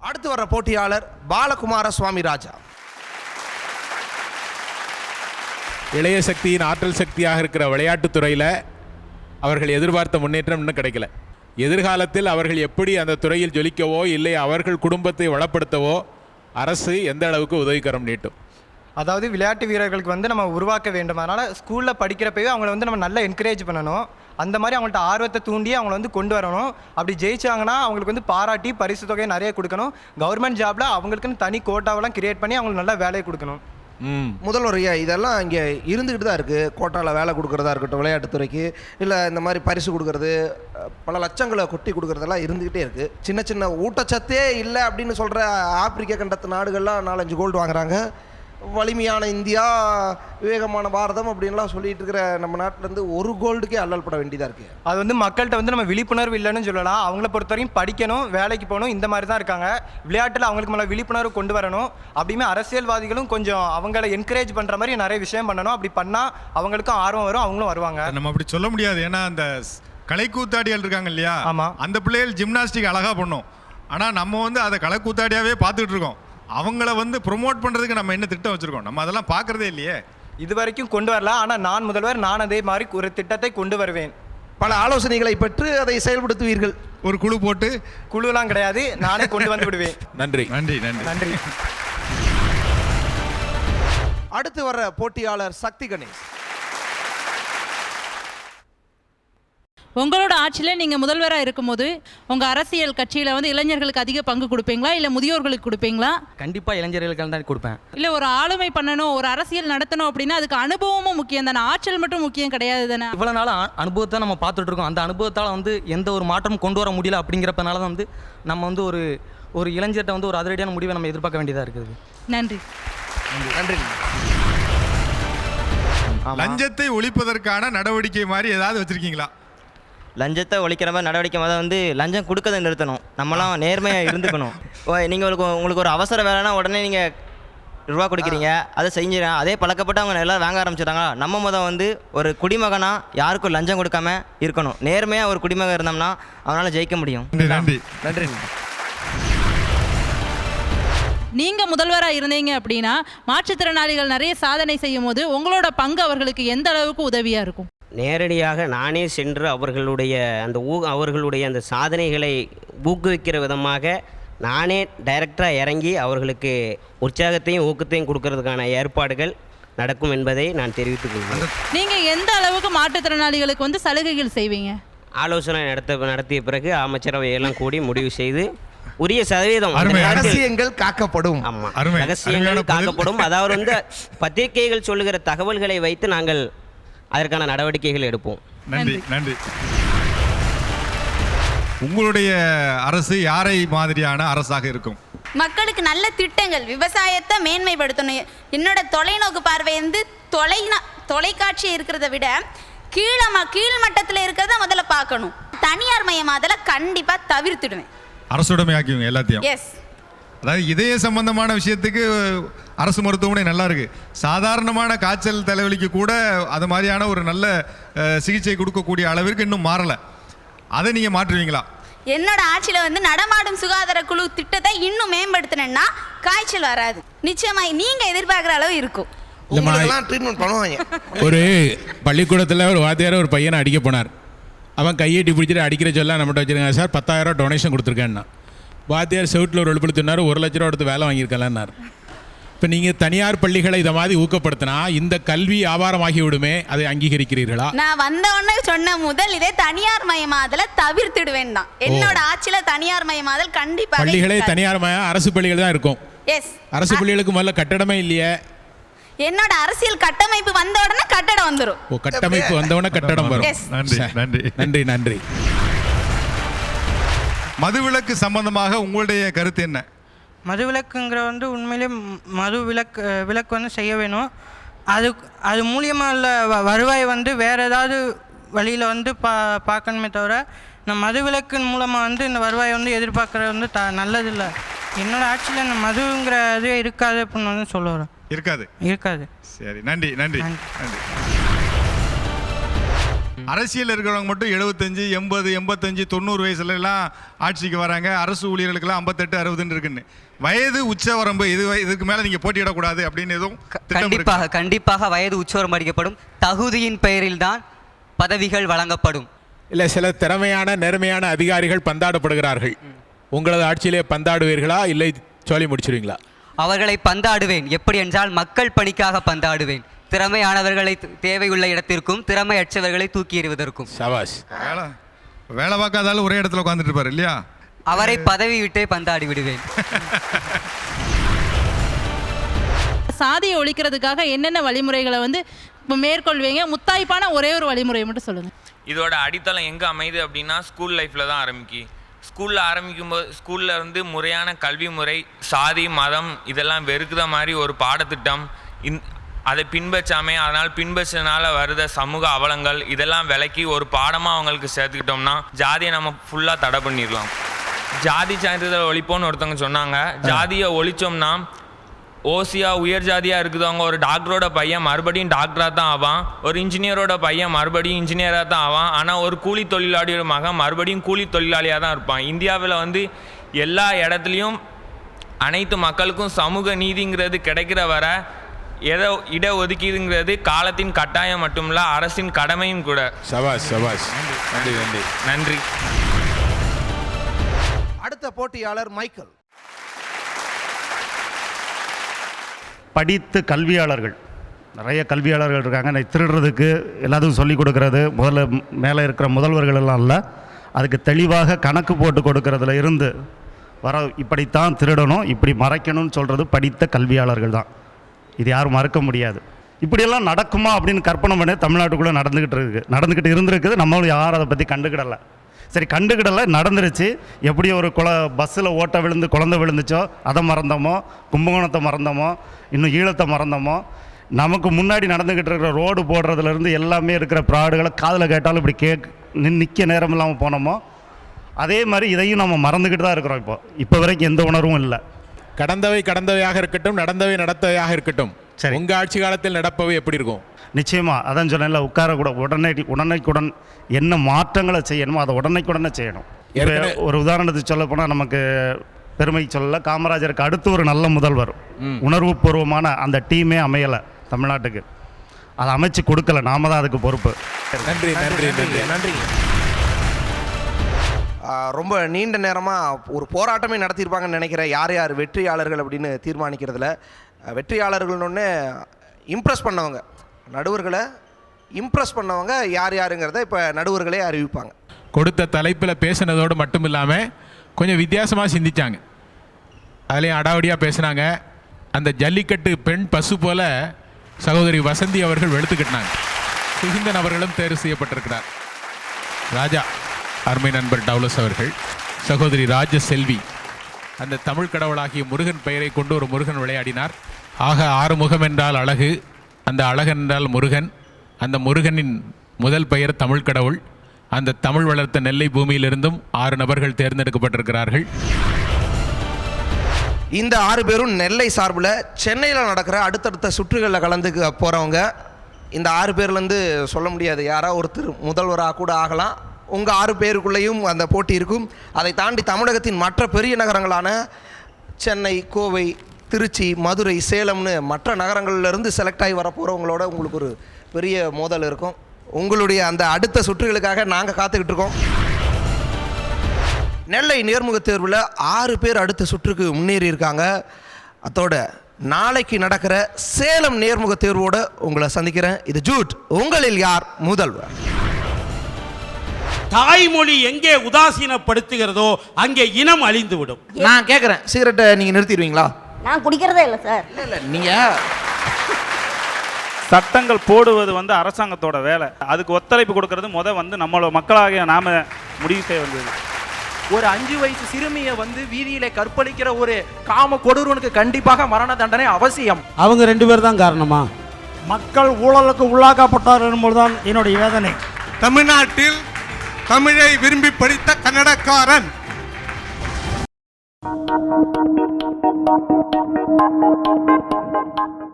அடுத்து வர்ற போட்டியாளர் பாலகுமார சுவாமி ராஜா. இளைய சக்தியின் ஆற்றல் சக்தியாக இருக்கிற விளையாட்டுத்துறையில் அவர்கள் எதிர்பார்த்த முன்னேற்றம் இன்னும் கிடைக்கல. எதிர்காலத்தில் அவர்கள் எப்படி அந்த துறையில் ஜொலிக்கவோ இல்லை அவர்கள் குடும்பத்தை வளப்படுத்தவோ அரசு எந்த அளவுக்கு உதவிக்கரம் நீட்டும். அதாவது விளையாட்டு வீரர்களுக்கு வந்து நம்ம உருவாக்க வேண்டும். அதனால் ஸ்கூலில் படிக்கிறப்பவே அவங்கள வந்து நம்ம நல்லா என்கரேஜ் பண்ணணும். அந்த மாதிரி அவங்கள்ட்ட ஆர்வத்தை தூண்டி அவங்கள வந்து கொண்டு வரணும். அப்படி ஜெயிச்சாங்கன்னா அவங்களுக்கு வந்து பாராட்டி பரிசு தொகையை நிறைய கொடுக்கணும். கவர்மெண்ட் ஜாபில் அவங்களுக்குன்னு தனி கோட்டாவெல்லாம் கிரியேட் பண்ணி அவங்களுக்கு நல்லா வேலையை கொடுக்கணும். முதல்வரையா இதெல்லாம் இங்கே இருந்துக்கிட்டு தான் இருக்குது. கோட்டாவில் வேலை கொடுக்குறதா இருக்கட்டும், விளையாட்டுத்துறைக்கு இல்லை இந்த மாதிரி பரிசு கொடுக்குறது, பல லட்சங்களை கொட்டி கொடுக்குறதெல்லாம் இருந்துக்கிட்டே இருக்குது. சின்ன சின்ன ஊட்டச்சத்தே இல்லை அப்படின்னு சொல்கிற ஆப்பிரிக்க கண்டத்து நாடுகள்லாம் 4-5 கோல்டு வாங்குறாங்க. வலிமையான இந்தியா, விவேகமான பாரதம் அப்படின்லாம் சொல்லிட்டு இருக்கிற நம்ம நாட்டிலேருந்து ஒரு கோல்டுக்கே அல்லல்பட வேண்டியதாக இருக்குது. அது வந்து மக்கள்கிட்ட வந்து நம்ம விழிப்புணர்வு இல்லைன்னு சொல்லலாம். அவங்கள பொறுத்தவரைக்கும் படிக்கணும், வேலைக்கு போகணும், இந்த மாதிரி தான் இருக்காங்க. விளையாட்டில் அவங்களுக்கு மேலே விழிப்புணர்வு கொண்டு வரணும். அப்படியுமே அரசியல்வாதிகளும் கொஞ்சம் அவங்கள என்கரேஜ் பண்ணுற மாதிரி நிறைய விஷயம் பண்ணணும். அப்படி பண்ணால் அவங்களுக்கும் ஆர்வம் வரும், அவங்களும் வருவாங்க. நம்ம அப்படி சொல்ல முடியாது. ஏன்னா அந்த கலைக்கூத்தாடிகள் இருக்காங்க இல்லையா, ஆமாம், அந்த பிள்ளைகள் ஜிம்னாஸ்டிக் அழகாக பண்ணும். ஆனால் நம்ம வந்து அதை கலைக்கூத்தாடியாகவே பார்த்துட்டு இருக்கோம். அவங்கள வந்து ப்ரொமோட் பண்ணுறதுக்கு நம்ம என்ன திட்டம் வச்சுருக்கோம்? நம்ம அதெல்லாம் பார்க்குறதே இல்லையே. இது வரைக்கும் கொண்டு வரல. ஆனால் நான் முதல்வர், நான் அதே மாதிரி ஒரு திட்டத்தை கொண்டு வருவேன். பல ஆலோசனைகளை பெற்று அதை செயல்படுத்துவீர்கள். ஒரு குழு போட்டு? குழுலாம் கிடையாது, நானே கொண்டு வந்து விடுவேன். நன்றி நன்றி நன்றி நன்றி. அடுத்து வர்ற போட்டியாளர் சக்தி கணேஷ். உங்களோட ஆட்சியில் நீங்கள் முதல்வராக இருக்கும்போது உங்கள் அரசியல் கட்சியில் வந்து இளைஞர்களுக்கு அதிக பங்கு கொடுப்பீங்களா இல்லை முதியோர்களுக்கு கொடுப்பீங்களா? கண்டிப்பாக இளைஞர்களுக்கு தான் கொடுப்பேன். இல்லை ஒரு ஆளுமை பண்ணணும், ஒரு அரசியல் நடத்தணும் அப்படின்னா அதுக்கு அனுபவமும் முக்கியம் தானே, ஆற்றல் மட்டும் முக்கியம் கிடையாது தானே? இவ்வளோ நாள் அனுபவத்தை நம்ம பார்த்துட்டு இருக்கோம். அந்த அனுபவத்தால் வந்து எந்த ஒரு மாற்றமும் கொண்டு வர முடியல. அப்படிங்கிறப்பனால தான் வந்து நம்ம வந்து ஒரு இளைஞர்கிட்ட வந்து ஒரு அதிரடியான முடிவை நம்ம எதிர்பார்க்க வேண்டியதாக இருக்குது. நன்றி நன்றி. லஞ்சத்தை ஒழிப்பதற்கான நடவடிக்கை மாதிரி ஏதாவது வச்சிருக்கீங்களா? லஞ்சத்தை ஒழிக்கிற மாதிரி நடவடிக்கை மாதிரி வந்து லஞ்சம் கொடுக்கறதை நிறுத்தணும். நம்மளாம் நேர்மையாக இருந்துக்கணும். நீங்கள் உங்களுக்கு ஒரு அவசர வேலைன்னா உடனே நீங்கள் ரூபா கொடுக்குறீங்க, அதை செஞ்சிடறேன். அதே பழக்கப்பட்டு அவங்க எல்லோரும் வாங்க ஆரம்பிச்சிட்டாங்க. நம்ம வந்து ஒரு குடிமகனாக யாருக்கும் லஞ்சம் கொடுக்காம இருக்கணும். நேர்மையாக ஒரு குடிமகன் இருந்தோம்னா அவனால் ஜெயிக்க முடியும். நன்றி நன்றி. நீங்கள் முதல்வராக இருந்தீங்க அப்படின்னா மாற்றுத்திறனாளிகள் நிறைய சாதனை செய்யும் போது உங்களோட பங்கு அவர்களுக்கு எந்த அளவுக்கு உதவியாக இருக்கும்? நேரடியாக நானே சென்று அவர்களுடைய அந்த சாதனைகளை ஊக்குவிக்கிற விதமாக நானே டைரக்டராக இறங்கி அவர்களுக்கு உற்சாகத்தையும் ஊக்கத்தையும் கொடுக்கறதுக்கான ஏற்பாடுகள் நடக்கும் என்பதை நான் தெரிவித்துக் கொள்கிறேன். நீங்கள் எந்த அளவுக்கு மாற்றுத்திறனாளிகளுக்கு வந்து சலுகைகள் செய்வீங்க? ஆலோசனை நடத்திய பிறகு அமைச்சரவையெல்லாம் கூடி முடிவு செய்து உரிய சதவீதம் ரகசியங்கள் காக்கப்படும். ஆமாம், ரகசியங்கள் காக்கப்படும். அதாவது வந்து பத்திரிகைகள் சொல்லுகிற தகவல்களை வைத்து நாங்கள் அதற்கான நடவடிக்கைகள் எடுப்போம். நன்றி நன்றி. உங்களுடைய அரசு யாரை மாதிரியான அரசாக இருக்கும்? மக்களுக்கு நல்ல திட்டங்கள், விவசாயத்தை மேன்மைப்படுத்தணும். என்னோட தொலைநோக்கு பார்வை வந்து தொலைக்காட்சி இருக்கிறத விட கீழ் மட்டத்தில் இருக்கிறத முதல்ல பார்க்கணும். தனியார் மயமாதல கண்டிப்பாக தவிர்த்துடுவேன். அரசுடைமையாக்குவீங்க எல்லாத்தையும்? எஸ். அதாவது இதய சம்பந்தமான விஷயத்துக்கு அரசு மருத்துவமனை நல்லா இருக்கு. சாதாரணமான காய்ச்சல் தலைவலிக்கு கூட அது மாதிரியான ஒரு நல்ல சிகிச்சை கொடுக்கக்கூடிய அளவிற்கு இன்னும் மாறல. அதை நீங்க மாற்றுவீங்களா? என்னோட ஆட்சியில் வந்து நடமாடும் சுகாதார குழு திட்டத்தை இன்னும் மேம்படுத்தினா காய்ச்சல் வராது. நிச்சயமாக நீங்க எதிர்பார்க்குற அளவு இருக்கும். ட்ரீட்மெண்ட் பண்ணுவாங்க. ஒரு பள்ளிக்கூடத்தில் ஒரு வாத்தியார் ஒரு பையனை அடிக்க போனார். அவன் கையெட்டி பிடிச்சிட்டு அடிக்கிற சொல்ல நம்மகிட்ட வச்சுருங்க சார் 10,000 டொனேஷன் கொடுத்துருக்கேன்னா. வாத்தியார் செவுட்டில் ஒரு எழுப்புல தின்னார், 1 லட்ச ரூபா எடுத்து வேலை வாங்கியிருக்கலான்னார். இப்போ நீங்கள் தனியார் பள்ளிகளை இதை மாதிரி ஊக்கப்படுத்தினா இந்த கல்வி வியாபாரமாகி விடுமே, அதை அங்கீகரிக்கிறீர்களா? நான் வந்த உடனே சொன்ன முதல் இதே தனியார் மயமாதல தவிர்த்துடுவேன் தான். என்னோட ஆட்சியில் தனியார் மயமாதல் கண்டிப்பாக. பள்ளிகளே தனியார் அரசு பள்ளிகள் தான் இருக்கும். எஸ். அரசு பள்ளிகளுக்கு முதல்ல கட்டடமே இல்லையே. என்னோட அரசியல் கட்டமைப்பு வந்த உடனே கட்டடம் வந்துடும். கட்டமைப்பு வந்த உடனே கட்டடம் வரும். நன்றி நன்றி நன்றி நன்றி. மதுவிலக்கு சம்பந்தமாக உங்களுடைய கருத்து என்ன? மதுவிலக்குங்கிற வந்து உண்மையிலே விலக்கு வந்து செய்ய வேணும். அது மூலியமாக உள்ள வருவாய் வந்து வேறு ஏதாவது வழியில் வந்து பார்க்கணுமே தவிர இந்த மதுவிலக்கின் மூலமாக வந்து இந்த வருவாயை வந்து எதிர்பார்க்குறது வந்து நல்லதில்லை. என்னோட ஆட்சியில் இந்த மதுங்கிற இது இருக்காது அப்படின்னு வந்து சொல்ல வரேன். இருக்காது. இருக்காது. சரி, நன்றி நன்றி நன்றி. அரசியல் இருக்கிறவங்க மட்டும் 75, 80, 85, 90 வயசுல எல்லாம் ஆட்சிக்கு வராங்க. அரசு ஊழியர்களுக்கெல்லாம் 58, 60 இருக்குன்னு. வயது உச்சவரம்பு இதுக்கு மேல நீங்க போட்டியிடக்கூடாது அப்படின்னு எதுவும் கண்டிப்பாக வயது உச்சவரம்பு அடிக்கப்படும். தகுதியின் பெயரில் தான் பதவிகள் வழங்கப்படும். இல்லை, சில திறமையான நேர்மையான அதிகாரிகள் பந்தாடப்படுகிறார்கள். உங்களது ஆட்சியிலே பந்தாடுவீர்களா இல்லை சொல்லி முடிச்சிருவீங்களா? அவர்களை பந்தாடுவேன். எப்படி என்றால் மக்கள் பணிக்காக பந்தாடுவேன். திறமையானவர்களை தேவையுள்ள இடத்திற்கும் திறமையற்றவர்களை தூக்கி எறிவதற்கும். சபாஷ். வேலை பார்க்காதாலும் ஒரே இடத்துல உட்காந்துட்டு இருப்பாரு இல்லையா? அவரை பதவி விட்டே பந்தாடி விடுவேன். சாதியை ஒழிக்கிறதுக்காக என்னென்ன வழிமுறைகளை வந்து மேற்கொள்வீங்க? முத்தாய்ப்பான ஒரே ஒரு வழிமுறை மட்டும் சொல்லுங்கள். இதோட அடித்தளம் எங்கே அமையுது அப்படின்னா ஸ்கூல் லைஃப்பில் தான் ஸ்கூலில் ஆரம்பிக்கும்போது ஸ்கூலில் வந்து முறையான கல்வி முறை, சாதி மதம் இதெல்லாம் வெறுக்குத மாதிரி ஒரு பாடத்திட்டம் அதை பின்பற்றாமல் அதனால் பின்பற்றனால வருத சமூக அவலங்கள் இதெல்லாம் விலக்கி ஒரு பாடமாக அவங்களுக்கு சேர்த்துக்கிட்டோம்னா ஜாதியை நம்ம ஃபுல்லாக தடை பண்ணிடலாம். ஜாதி சான்றிதழ் ஒழிப்போன்னு ஒருத்தவங்க சொன்னாங்க. ஜாதியை ஒழிச்சோம்னா ஓசியாக உயர் ஜாதியாக இருக்குதவங்க ஒரு டாக்டரோட பையன் மறுபடியும் டாக்டராக தான் ஆவான், ஒரு இன்ஜினியரோட பையன் மறுபடியும் இன்ஜினியராக தான் ஆவான். ஆனால் ஒரு கூலி தொழிலாளியோட மகன் மறுபடியும் கூலி தொழிலாளியாக தான் இருப்பான். இந்தியாவில் வந்து எல்லா இடத்துலையும் அனைத்து மக்களுக்கும் சமூக நீதிங்கிறது கிடைக்கிற வர இடஒதுக்கீடுங்கிறது காலத்தின் கட்டாயம் மட்டுமில்ல அரசின் கடமையும் கூட. சபாஷ் சபாஷ். நன்றி நன்றி நன்றி. அடுத்த போட்டியாளர் மைக்கேல். படித்த கல்வியாளர்கள் நிறைய கல்வியாளர்கள் இருக்காங்க. திருடுறதுக்கு எல்லாத்துக்கும் சொல்லிக் கொடுக்கறது முதல்ல மேலே இருக்கிற முதல்வர்கள் எல்லாம் இல்லை, அதுக்கு தெளிவாக கணக்கு போட்டு கொடுக்கறதுல இருந்து இப்படித்தான் திருடணும், இப்படி மறைக்கணும்னு சொல்கிறது படித்த கல்வியாளர்கள் தான். இது யாரும் மறக்க முடியாது. இப்படியெல்லாம் நடக்குமா அப்படின்னு கற்பனை பண்ணி தமிழ்நாட்டுக்குள்ளே நடந்துக்கிட்டு இருந்திருக்குது. நம்மளும் யாரும் அதை பற்றி கண்டுக்கிடலை. சரி, கண்டுக்கிடலை, நடந்துருச்சு. எப்படி ஒரு பஸ்ஸில் ஓட்ட விழுந்து குழந்தை விழுந்துச்சோ அதை மறந்தோமோ, கும்பகோணத்தை மறந்தோமோ, இன்னும் ஈழத்தை மறந்தோமோ, நமக்கு முன்னாடி நடந்துக்கிட்டு இருக்கிற ரோடு போடுறதுலேருந்து எல்லாமே இருக்கிற ப்ராடுகளை காதில் கேட்டாலும் இப்படி நிற்க நேரம் இல்லாமல் போனோமோ, அதே மாதிரி இதையும் நம்ம மறந்துக்கிட்டு தான் இருக்கிறோம். இப்போ வரைக்கும் எந்த உணர்வும் இல்லை. கடந்தவை கடந்தவையாக இருக்கட்டும், நடந்தவை நடந்தவையாக இருக்கட்டும். சரி, உங்கள் ஆட்சி காலத்தில் நடப்பவை எப்படி இருக்கும்? நிச்சயமாக அதான் சொன்னேன்ல, உட்காரக்கூட உடனேக்குடன் என்ன மாற்றங்களை செய்யணுமோ அதை உடனேக்குடனே செய்யணும். ஒரு உதாரணத்துக்கு சொல்ல போனால் நமக்கு பெருமை சொல்லல, காமராஜருக்கு அடுத்து ஒரு நல்ல முதல்வர் உணர்வுபூர்வமான அந்த டீமே அமையலை தமிழ்நாட்டுக்கு. அதை அமைச்சு கொடுக்கல, நாம தான் அதுக்கு பொறுப்பு. நன்றி நன்றி நன்றி நன்றி. ரொம்ப நீண்ட நேரமாக ஒரு போராட்டமே நடத்தியிருப்பாங்கன்னு நினைக்கிறேன். யார் யார் வெற்றியாளர்கள் அப்படின்னு தீர்மானிக்கிறதுல. வெற்றியாளர்கள்னு இம்ப்ரெஸ் பண்ணவங்க, நடுவர்களை இம்ப்ரெஸ் பண்ணவங்க யார் யாருங்கிறத இப்போ நடுவர்களே அறிவிப்பாங்க. கொடுத்த தலைப்பில் பேசினதோடு மட்டும் இல்லாமல் கொஞ்சம் வித்தியாசமாக சிந்திச்சாங்க. அதுலேயும் அடாவடியாக பேசுனாங்க. அந்த ஜல்லிக்கட்டு பெண் பசு போல சகோதரி வசந்தி அவர்கள் வெளுத்துக்கிட்டாங்க. சுகிந்தன் அவர்களும் தேர்வு செய்யப்பட்டிருக்கிறார். ராஜா அருமை நண்பர் டவுலஸ் அவர்கள், சகோதரி ராஜ செல்வி அந்த தமிழ் கடவுளாகிய முருகன் பெயரை கொண்டு ஒரு முருகன் விளையாடினார். ஆக 6 முகம் என்றால் அழகு, அந்த அழகன் என்றால் முருகன், அந்த முருகனின் முதல் பெயர் தமிழ் கடவுள். அந்த தமிழ் வளர்த்த நெல்லை பூமியிலிருந்தும் 6 நபர்கள் தேர்ந்தெடுக்கப்பட்டிருக்கிறார்கள். இந்த 6 பேரும் நெல்லை சார்பில் சென்னையில் நடக்கிற அடுத்தடுத்த சுற்றுகளில் கலந்துக்க போகிறவங்க. இந்த 6 பேர்லேருந்து சொல்ல முடியாது, யாராவது ஒருத்தர் முதல்வராக கூட ஆகலாம். உங்கள் 6 பேருக்குள்ளேயும் அந்த போட்டி இருக்கும். அதை தாண்டி தமிழகத்தின் மற்ற பெரிய நகரங்களான சென்னை, கோவை, திருச்சி, மதுரை, சேலம்னு மற்ற நகரங்கள்லேருந்து செலக்ட் ஆகி வரப்போகிறவங்களோட உங்களுக்கு ஒரு பெரிய மோதல் இருக்கும். உங்களுடைய அந்த அடுத்த சுற்றுகளுக்காக நாங்கள் காத்துக்கிட்டு இருக்கோம். நெல்லை நேர்முக தேர்வில் 6 பேர் அடுத்த சுற்றுக்கு முன்னேறி இருக்காங்க. அதோட நாளைக்கு நடக்கிற சேலம் நேர்முக தேர்வோட உங்களை சந்திக்கிறேன். இது ஜூட். உங்களில் யார் முதல்வர்? தாய்மொழி எங்கே உதாசீனப்படுத்துகிறதோ அங்கே இனம் அழிந்துவிடும். நான் கேட்குறேன், சிகரெட்டை நீங்கள் நிறுத்திடுவீங்களா? நான் குடிக்கிறதே இல்லை சார். இல்லை நீங்கள் சட்டங்கள் போடுவது அரசாங்கத்தோட வேலை. அதுக்கு ஒத்துழைப்பு கொடுக்கறது நம்மளோட மக்களாகிய நாம முடிவு செய்ய வேண்டியது. ஒரு 5 வயசு சிறுமியை வீதியில கற்பழிக்கிற ஒரு காம கொடூரனுக்கு கண்டிப்பாக மரண தண்டனை அவசியம். அவங்க 2 பேர் தான் காரணமா? மக்கள் ஊழலுக்கு உள்ளாக்கப்பட்டார் என்பதுதான் என்னுடைய வேதனை. தமிழ்நாட்டில் தமிழை விரும்பி படித்த கன்னடக்காரன்